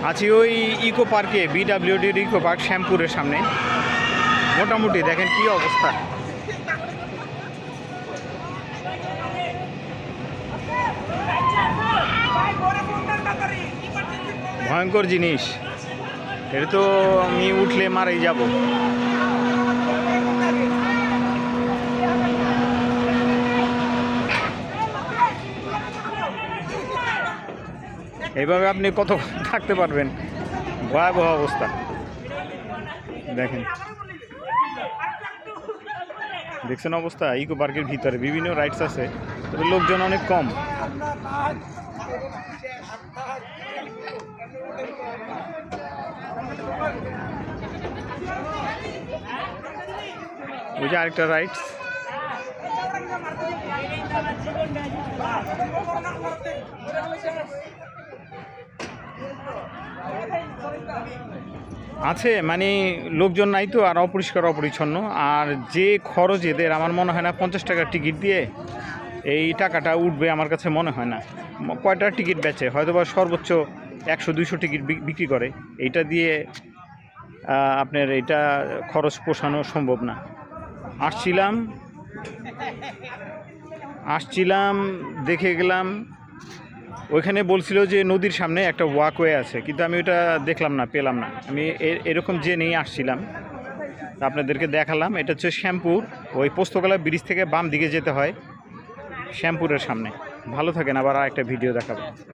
আছি ওই ইকো পার্কে, বিডাব্লিউডির ইকো পার্ক শ্যামপুরের সামনে। মোটামুটি দেখেন কি অবস্থা, ভয়ঙ্কর জিনিস। এটা তো আমি উঠলে মারাই যাব। এইভাবে আপনি কত থাকতে পারবেন? ভয়াবহ অবস্থা দেখেন, দেখছেন অবস্থা। ইকো পার্কের ভিতরে বিভিন্ন রাইডস আছে, তবে লোকজন অনেক কম। ওই যে আরেকটা রাইডস। আছে মানে লোকজন নাই তো, আর অপরিষ্কার অপরিচ্ছন্ন। আর যে খরচ এদের, আমার মনে হয় না 50 টাকার টিকিট দিয়ে এই টাকাটা উঠবে, আমার কাছে মনে হয় না। কয়টা টিকিট বেচে, হয়তো বা সর্বোচ্চ 100-200 টিকিট বিক্রি করে। এইটা দিয়ে আপনার এটা খরচ পোষানো সম্ভব না। আসছিলাম দেখে গেলাম, ওইখানে বলছিল যে নদীর সামনে একটা ওয়াকওয়ে আছে, কিন্তু আমি ওটা দেখলাম না, পেলাম না। আমি এরকম জেনেই আসছিলাম, আপনাদেরকে দেখালাম। এটা হচ্ছে শ্যামপুর, ওই পোস্তকলা ব্রিজ থেকে বাম দিকে যেতে হয় শ্যামপুরের সামনে। ভালো থাকেন, আবার আরেকটা ভিডিও দেখাবো।